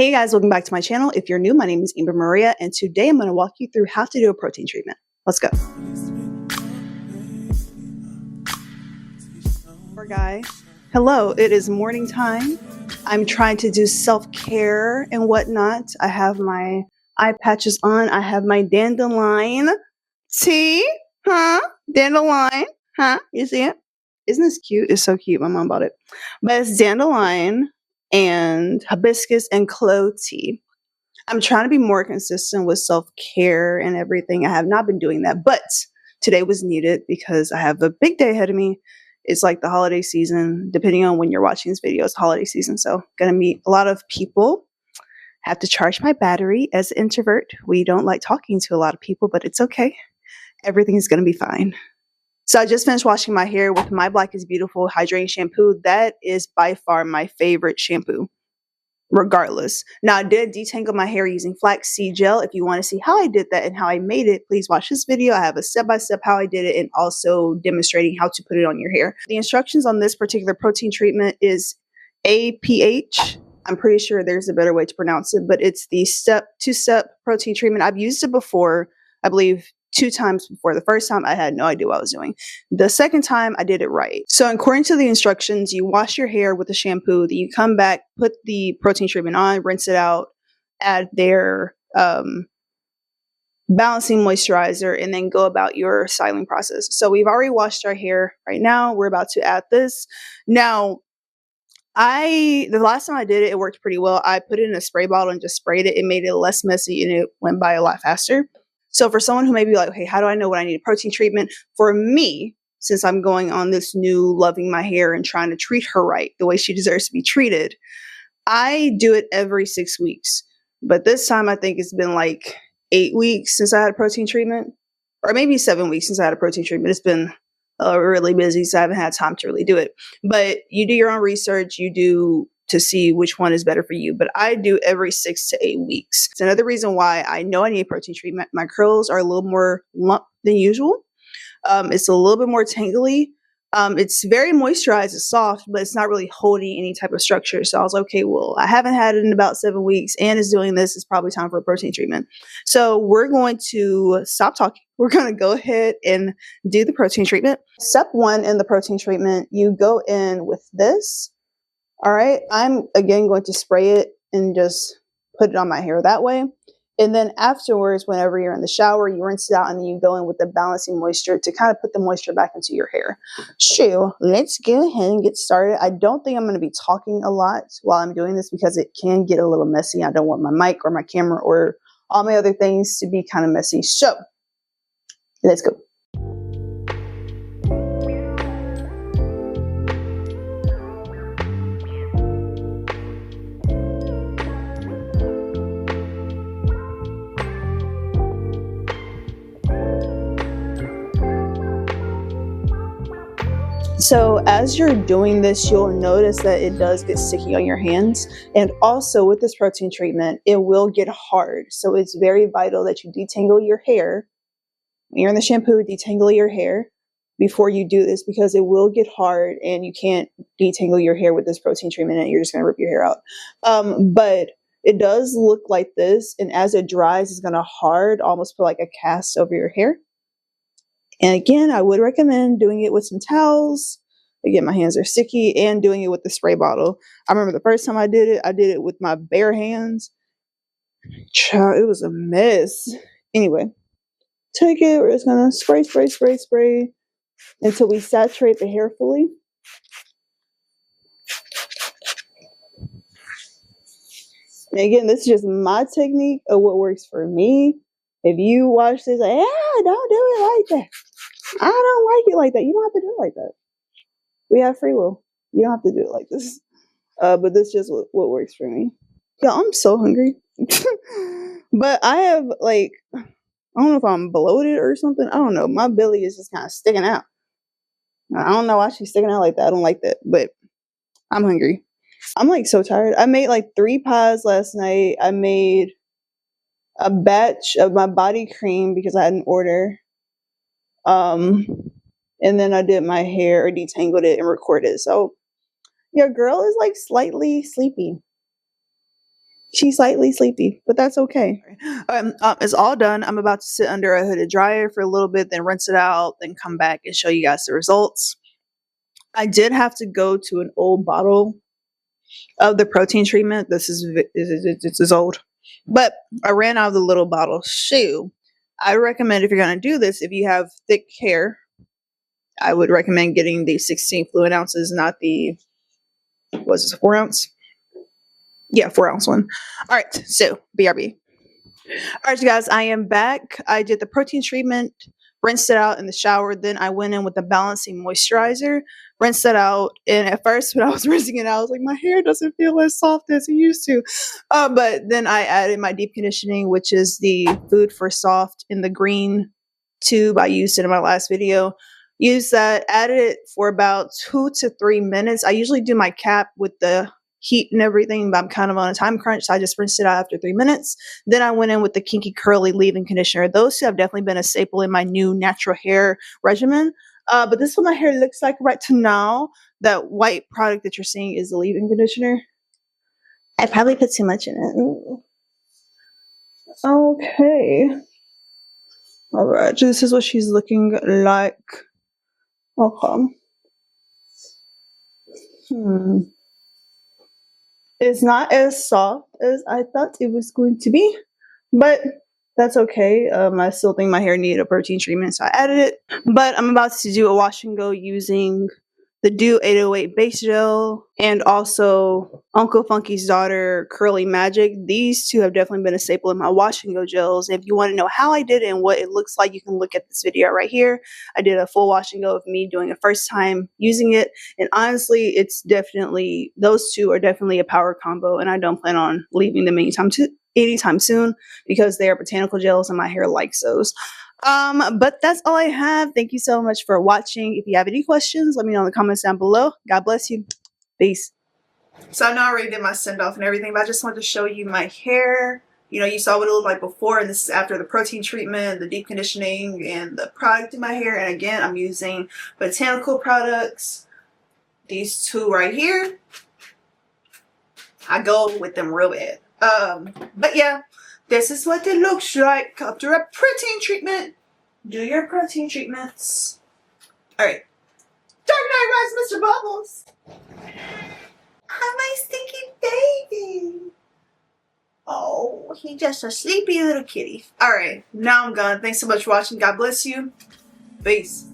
Hey guys, welcome back to my channel. If you're new, my name is Amber Maria, and today I'm going to walk you through how to do a protein treatment. Let's go. Poor guy. Hello, it is morning time. I'm trying to do self-care and whatnot. I have my eye patches on. I have my dandelion tea. Dandelion. You see it? Isn't this cute? It's so cute. My mom bought it. But it's dandelion and hibiscus and clove tea. I'm trying to be more consistent with self-care and everything. I have not been doing that, but today was needed because I have a big day ahead of me. It's like the holiday season, depending on when you're watching this video, it's holiday season. So gonna meet a lot of people. Have to charge my battery. As an introvert, we don't like talking to a lot of people, but it's okay. Everything is gonna be fine. So I just finished washing my hair with My Black is Beautiful hydrating shampoo. That is by far my favorite shampoo, regardless. Now, I did detangle my hair using flaxseed gel. If you want to see how I did that and how I made it, please watch this video. I have a step-by-step how I did it and also demonstrating how to put it on your hair. The instructions on this particular protein treatment is APH. I'm pretty sure there's a better way to pronounce it, but it's the two-step protein treatment. I've used it before, I believe 2 times before. The first time I had no idea what I was doing. The second time I did it right. So according to the instructions, you wash your hair with the shampoo, then you come back, put the protein treatment on, rinse it out, add their balancing moisturizer, and then go about your styling process. So we've already washed our hair. Right now we're about to add this. Now the last time I did it, it worked pretty well. I put it in a spray bottle and just sprayed it. It made it less messy and it went by a lot faster. So for someone who may be like, okay, how do I know when I need a protein treatment? For me, since I'm going on this new loving my hair and trying to treat her right, the way she deserves to be treated, I do it every 6 weeks. But this time I think it's been like 8 weeks since I had a protein treatment, or maybe 7 weeks since I had a protein treatment. It's been really busy, so I haven't had time to really do it. But you do your own research, you do to see which one is better for you. But I do every 6 to 8 weeks. It's another reason why I know I need a protein treatment. My curls are a little more lump than usual. It's a little bit more tangly. It's very moisturized, it's soft, but it's not really holding any type of structure. So I was like, okay, well, I haven't had it in about 7 weeks and it's doing this. It's probably time for a protein treatment. So we're going to stop talking. We're going to go ahead and do the protein treatment. Step 1 in the protein treatment, you go in with this. All right, I'm again going to spray it and just put it on my hair that way. And then afterwards, whenever you're in the shower, you rinse it out and then you go in with the balancing moisture to kind of put the moisture back into your hair. So let's go ahead and get started. I don't think I'm going to be talking a lot while I'm doing this because it can get a little messy. I don't want my mic or my camera or all my other things to be kind of messy. So let's go. So as you're doing this, you'll notice that it does get sticky on your hands. And also with this protein treatment, it will get hard. So it's very vital that you detangle your hair. When you're in the shampoo, detangle your hair before you do this because it will get hard and you can't detangle your hair with this protein treatment and you're just going to rip your hair out. But it does look like this. And as it dries, it's going to hard, almost put like a cast over your hair. And again, I would recommend doing it with some towels. Again, my hands are sticky, and doing it with the spray bottle. I remember the first time I did it with my bare hands. Child, it was a mess. Anyway, take it. We're just going to spray until we saturate the hair fully. And again, this is just my technique of what works for me. If you watch this, like, yeah, don't do it like that. I don't like it like that. You don't have to do it like that. We have free will. You don't have to do it like this. But this is just what works for me. Yeah, I'm so hungry. But I have I don't know if I'm bloated or something. I don't know. My belly is just kind of sticking out. I don't know why she's sticking out like that. I don't like that. But I'm hungry. I'm so tired. I made 3 pies last night. I made a batch of my body cream because I had an order. And then I did my hair, or detangled it and recorded. So your girl is slightly sleepy. She's slightly sleepy, but that's okay. It's all done. I'm about to sit under a hooded dryer for a little bit, then rinse it out, then come back and show you guys the results. I did have to go to an old bottle of the protein treatment. This is old, but I ran out of the little bottle. I recommend if you're gonna do this, if you have thick hair, I would recommend getting the 16 fluid ounces, not the, was this a 4 ounce? Yeah, 4 ounce one. All right, so BRB. All right, you guys, I am back. I did the protein treatment, rinsed it out in the shower. Then I went in with the balancing moisturizer, rinsed it out. And at first, when I was rinsing it out, I was like, my hair doesn't feel as soft as it used to. But then I added my deep conditioning, which is the Food for Soft in the green tube. I used it in my last video. Used that, added it for about 2 to 3 minutes. I usually do my cap with the heat and everything, but I'm kind of on a time crunch, so I just rinsed it out after 3 minutes. Then I went in with the Kinky Curly leave-in conditioner. Those two have definitely been a staple in my new natural hair regimen. But this is what my hair looks like right to now. That white product that you're seeing is the leave-in conditioner. I probably put too much in it. Ooh. Okay. All right, this is what she's looking like. Okay. It's not as soft as I thought it was going to be, but that's okay. I still think my hair needed a protein treatment, so I added it. But I'm about to do a wash and go using the Dew 808 Base Gel and also Uncle Funky's Daughter Curly Magic. These two have definitely been a staple in my wash and go gels. If you want to know how I did it and what it looks like, you can look at this video right here. I did a full wash and go of me doing a first time using it. And honestly, it's definitely, those two are definitely a power combo, and I don't plan on leaving them anytime soon because they are botanical gels and my hair likes those. But that's all I have. Thank you so much for watching. If you have any questions, let me know in the comments down below. God bless you. Peace. So I know I already did my send off and everything, but I just wanted to show you my hair. You know, you saw what it looked like before, and this is after the protein treatment, the deep conditioning, and the product in my hair. And again, I'm using botanical products. These two right here. I go with them real bad. But yeah. This is what it looks like after a protein treatment. Do your protein treatments. Alright. Dark Knight Rise, Mr. Bubbles. Hi, my stinky baby. Oh, he's just a sleepy little kitty. Alright, now I'm gone. Thanks so much for watching. God bless you. Peace.